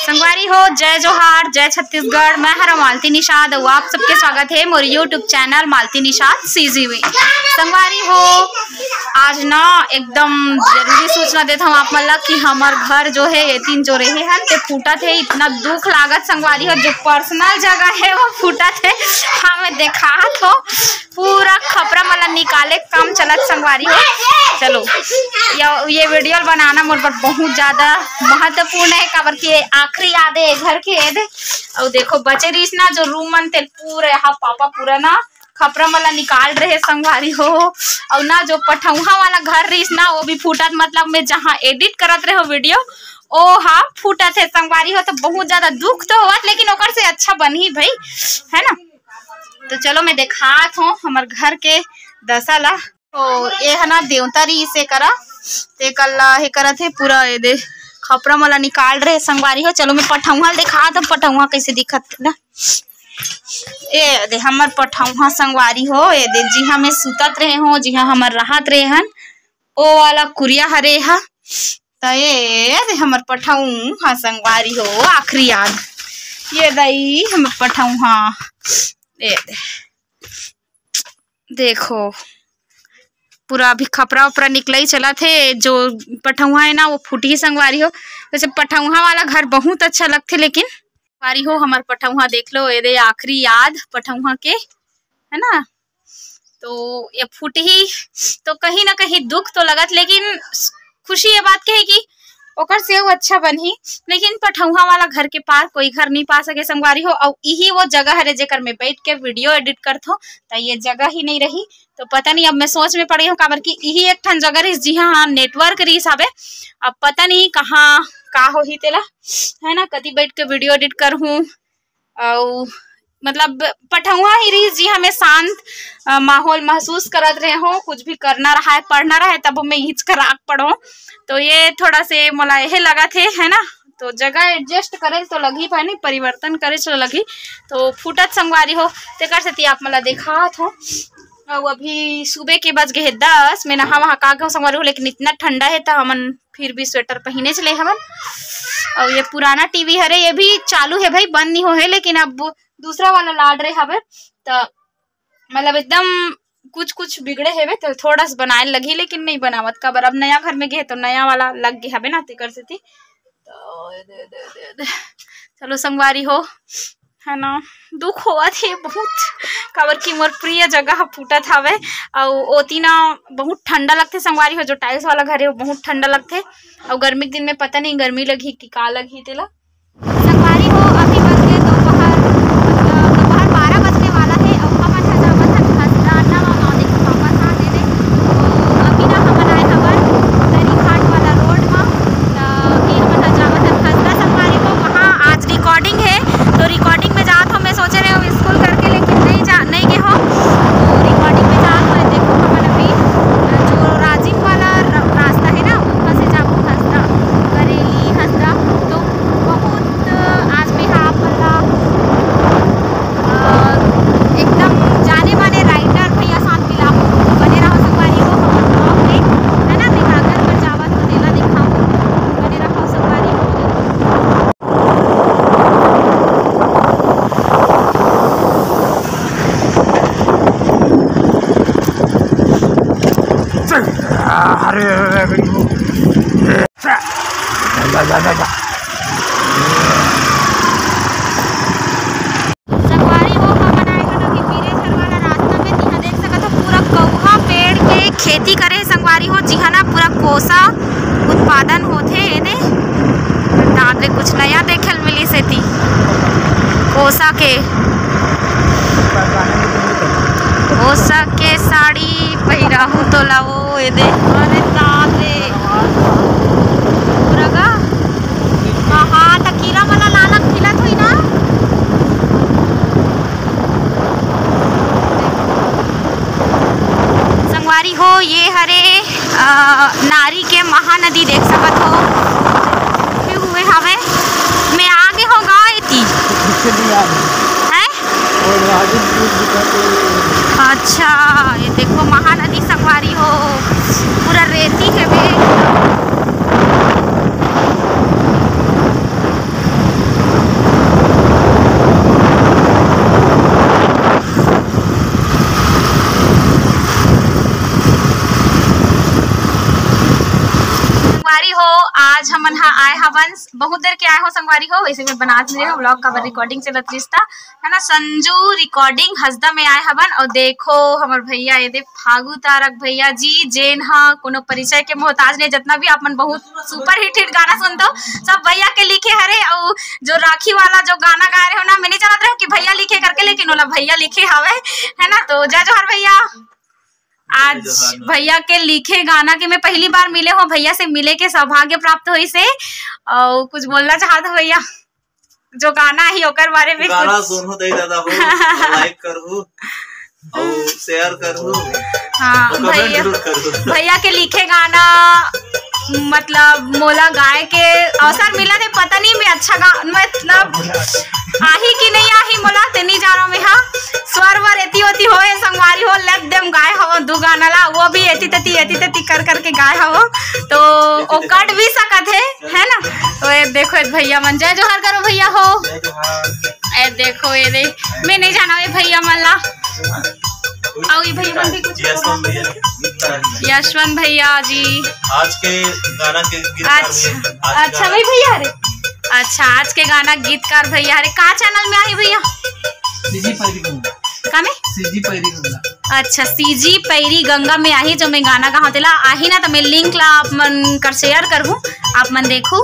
संगवारी हो, जय जोहार, जय छत्तीसगढ़। मैं हरा मालती निषाद और आप सबके स्वागत है मोर यूट्यूब चैनल मालती निषाद सीजी में। संगवारी हो, आज ना एकदम जरूरी सूचना देता हूँ आप मतलब कि हमार घर जो है ये तीन जो रहे हैं ते फूटा थे। इतना दुख लागत संगवारी हो, जो पर्सनल जगह है वो फूटा थे। हमें देखा तो पूरा खपरा मतलब निकाले काम चलत संगवारी हो। चलो ये वीडियो बनाना मोर पर बहुत ज्यादा महत्वपूर्ण है, काबर की आखिरी याद है घर के याद। और देखो बचे रहीस ना जो रूम मन थे पूरे यहाँ पापा पूरा ना खपरा वाला निकाल रहे संगवारी हो। और ना जो पठौहा वाला घर रहीस ना वो भी फूटत, मतलब मैं जहाँ एडिट करत रहे हो वीडियो ओ हाँ फूटत है संगवारी हो। तो बहुत ज्यादा दुख तो होत, लेकिन ओकर से अच्छा बनी भाई है ना। तो चलो मैं दिखात हूँ हमार घर के दशा ला। तो ये है ना देवतारी से करा ते कल्ला हे करा थे पूरा ये दे खपरा वाला निकाल रहे संगवारी हो। चलो मैं पठौहा दिखा दो पठौहा कैसे दिखत ना। ये दे हमार पठौहा संगवारी हो, ये दे जी हमें सुतत रहे हो, जी हमार राहत रहे हन ओ वाला कुरिया हरे हा। तो ये दे हमार पठौहा संगवारी हो आखिरी याद। ये दई हमार पठौहा ये दे देखो पूरा अभी खपरा उपरा निकला ही चला थे। जो पठौहा है ना वो फूटी संगवारी हो। वैसे पठौहा वाला घर बहुत अच्छा लगते, लेकिन संगवारी हो हमार पठौहा देख लो ये दे आखिरी याद पठौहा के है ना। तो ये फूटी ही तो कहीं ना कहीं दुख तो लगत, लेकिन खुशी ये बात के है कि ओकर से वो अच्छा बनी। लेकिन पठौहा वाला घर के पार कोई घर नहीं पा सके संगवारी हो। और यही वो जगह है जेकर में बैठ के वीडियो एडिट करत हो, तो ये जगह ही नहीं रही। तो पता नहीं अब मैं सोच में पड़ी हूँ काबर की यही एक ठन जगह रही जी हाँ नेटवर्क रही साबे। अब पता नहीं कहाँ का हो ही तेला है ना, कति बैठ के वीडियो एडिट कर हूँ। और मतलब पठौहा ही रही जी हमें शांत माहौल महसूस करत रहे हो। कुछ भी करना रहा है पढ़ना रहा है तब मैं हिच कर आग पढ़ो। तो ये थोड़ा से मला यह लगा थे है ना। तो जगह एडजस्ट करे तो लगी पानी परिवर्तन करे तो लगी। तो फूटत संगवारी हो तेकर से आप मला देखा हो। और अभी सुबह के बज गए 10 में नहा वहा का संगवारी हो, लेकिन इतना ठंडा है तो हमन फिर भी स्वेटर पहने चले हमन। और ये पुराना टीवी हरे ये भी चालू है भाई, बंद नहीं हो है, लेकिन अब दूसरा वाला लाड रहे हवे। तो मतलब एकदम कुछ कुछ बिगड़े है तो थोड़ा सा बनाए लगी, लेकिन नहीं बनावत काबर अब नया घर में गए तो नया वाला लग गया हवे ना तेकर से थी। तो चलो संगवारी हो है ना, दुख हुआ थे बहुत काबर की मोर प्रिय जगह फूटत हवे। और ओती ना बहुत ठंडा लगते संगवारी हो, जो टाइल्स वाला घर है वो बहुत ठंडा लगते। और गर्मी के दिन में पता नहीं गर्मी लगी कि का लगी तेला संगवारी हो। अभी बज गए दोपहर 12 बजने वाला है। और हमन हजावत हन हसदा ना मामा देखो पापा था दे दे। तो अभी ना हमन आए हवन दरी घाट वाला रोड में। तो ये हमन हजावत हन हसदा संगवारी हो, वहाँ आज रिकॉर्डिंग है। तो रिकॉर्डिंग में जात हो मैं सोचे रहे हो स्कूल करके, लेकिन नहीं गए हो। तो रिकॉर्डिंग में जात हो देखो हमन अभी जो राजीव वाला रास्ता है ना वहाँ से जाओ हसदा बरेली हसदा। तो बहुत आज में हाँ एकदम जाने वाले राइटर भैया साथ मिला हो। बने रहो संगवारी हो हमारे ब्लॉग में है ना। दिखाकर पर जावत हो देला दिखाओ, बने रहो संगवारी हो। संगवारी हो हमन आए गए कि पीरे घर वाला रास्ता में तिहा देख सकत हो पूरा कौहा पेड़ के खेती करे संगवारी हो। जी हाँ ना पूरा कोसा उत्पादन होथे एने। दाद में कुछ नया देखल मिली से थी कोसा के साड़ी पहिराहू तो लाओ ये दे। अरे दाद रे पूरा हाँ तो कीड़ा वाला लालक खिलत हुई ना। संगवारी हो ये हरे नारी के महानदी देख सकत हो हुए हवे। मैं आगे हो गई थी है। अच्छा ये देखो महानदी संगवारी हो पूरा रेती है वे। बहुत देर के आए हो संगवारी हो, वैसे में बना रहे हो व्लॉग का रिकॉर्डिंग चलत रिश्ता है ना। संजू रिकॉर्डिंग हसदा में आए हवन और देखो हमार भैया ये दे फागू तारक भैया जी जेन हा कोनो परिचय के मोहताज ने, जितना भी आप मन बहुत सुपर हिट गाना सुनते हो सब भैया के लिखे हरे। और जो राखी वाला जो गाना गा रहे हो ना, मैं नहीं जानत रहे कि भैया लिखे करके, लेकिन ओला भैया लिखे हवे है ना। तो जय जोहार भैया। आज भैया के लिखे गाना के मैं पहली बार मिले हो, भैया से मिले के सौभाग्य प्राप्त हुई से। और कुछ बोलना चाहते हो भैया जो गाना ही ओकर बारे में? गाना सुनो दे दादा हो, लाइक करो और शेयर करो। हाँ भैया के लिखे गाना मतलब मोला गाय के अवसर मिला थे, पता नहीं मैं अच्छा मतलब आही कि नहीं आही मोला ते नहीं जानो में। हाँ स्वर वर एती होती होए संगवारी हो लग देम गाय हवो दू गाना ला, वो भी एती तती कर करके गाय हवो, तो ओ कट भी सकत है ना। तो ये देखो भैया मन जय जोहार करो भैया हो। ए देखो ये दे मैं नहीं जाना ये भैया मन ला। और ये भैया मन भी कुछ यशवंत भैया जी आज के गाना के गीतकार। अच्छा भाई भैया अरे अच्छा आज के गाना गीतकार भैया अरे का चैनल में आई भैया? अच्छा सीजी पैरी गंगा में आई जो मैं गाना गा होतेला आही ना, तो मैं लिंक ला आप मन कर शेयर करूँ, आप मन देखो।